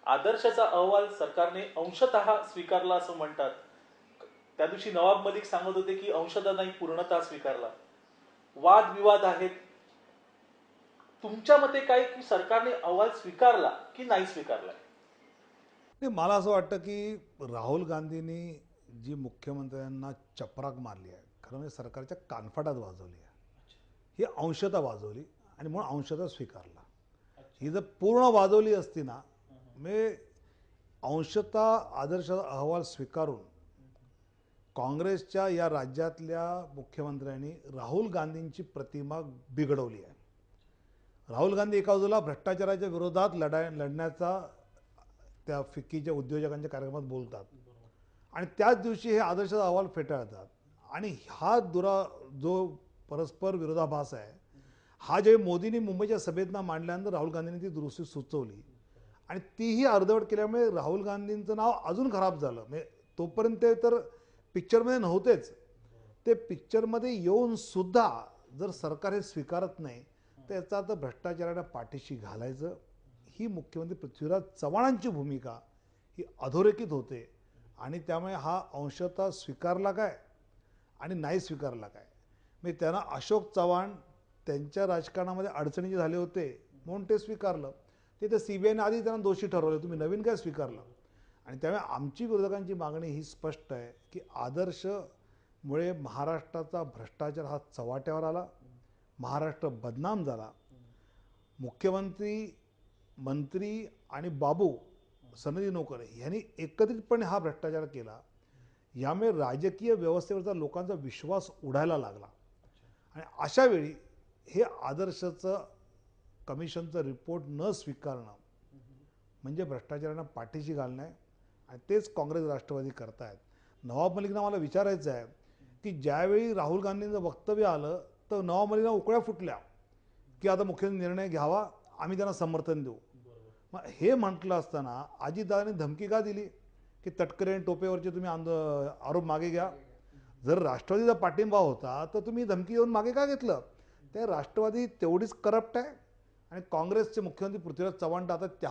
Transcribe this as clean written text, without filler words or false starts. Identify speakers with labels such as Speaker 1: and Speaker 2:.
Speaker 1: आदर्शाचा अहवाल सरकारने अंशतः स्वीकारला असं म्हणतात. त्या दिवशी नवाब मलिक सांगत होते की अंशतः नाही, पूर्णतः स्वीकारला. वादविवाद आहेत. तुमच्या मते काय, की सरकारने अहवाल स्वीकारला की नाही स्वीकारला?
Speaker 2: नाही, मला असं वाटतं की राहुल गांधींनी जी मुख्यमंत्र्यांना चपराक मारली आहे, खरं म्हणजे सरकारच्या कानफाटात वाजवली आहे. ही अंशतः वाजवली आणि म्हणून अंशतः स्वीकारला. ही जर पूर्ण वाजवली असती ना, म्हणजे अंशतः आदर्श अहवाल स्वीकारून काँग्रेसच्या या राज्यातल्या मुख्यमंत्र्यांनी राहुल गांधींची प्रतिमा बिघडवली आहे. राहुल गांधी एका बाजूला भ्रष्टाचाराच्या विरोधात लढण्याचा त्या फिक्कीच्या उद्योजकांच्या कार्यक्रमात बोलतात आणि त्याच दिवशी हे आदर्शाचा अहवाल फेटाळतात. आणि हा जो परस्पर विरोधाभास आहे, हा जे मोदींनी मुंबईच्या सभेतना मांडल्यानंतर राहुल गांधींनी ती दुरुस्ती सुचवली आणि तीही अर्धवट केल्यामुळे राहुल गांधींचं नाव अजून खराब झालं. म्हणजे तोपर्यंत तर पिक्चरमध्ये नव्हतेच, ते पिक्चरमध्ये येऊन सुद्धा जर सरकार हे स्वीकारत नाही तर याचा अर्थ भ्रष्टाचाराला पाठीशी घालायचं ही मुख्यमंत्री पृथ्वीराज चव्हाणांची भूमिका ही अधोरेखित होते. आणि त्यामुळे हा अंशतः स्वीकारला काय आणि नाही स्वीकारला काय, म्हणजे त्यांना अशोक चव्हाण त्यांच्या राजकारणामध्ये अडचणीचे झाले होते म्हणून ते स्वीकारलं. ते तर सीबीआयने आधी त्यांना दोषी ठरवले, तुम्ही नवीन काय स्वीकारलं. आणि त्यामुळे आमची विरोधकांची मागणी ही स्पष्ट आहे की आदर्शमुळे महाराष्ट्राचा भ्रष्टाचार हा चव्हाट्यावर आला, महाराष्ट्र बदनाम झाला. मुख्यमंत्री, मंत्री आणि बाबू सनदी नोकर यांनी एकत्रितपणे हा भ्रष्टाचार केला. यामुळे राजकीय व्यवस्थेवरचा लोकांचा विश्वास उडायला लागला आणि अशा वेळी हे आदर्शचं कमिशनचं रिपोर्ट न स्वीकारणं म्हणजे भ्रष्टाचारांना पाठीशी घालणं आहे आणि तेच काँग्रेस राष्ट्रवादी करतायत. नवाब मलिकना मला विचारायचं आहे की ज्यावेळी राहुल गांधींचं वक्तव्य आलं तर नवाब मलिकना उकळ्या फुटल्या की आता मुख्यमंत्री निर्णय घ्यावा, आम्ही त्यांना समर्थन देऊ. मग हे म्हटलं असताना अजितदादांनी धमकी का दिली की तटकरे आणि टोपेवरचे तुम्ही आरोप मागे घ्या. जर राष्ट्रवादीचा पाठिंबा होता तर तुम्ही धमकी देऊन मागे का घेतलं. ते राष्ट्रवादी तेवढीच करप्ट आहे आणि काँग्रेसचे मुख्यमंत्री पृथ्वीराज चव्हाण आता त्या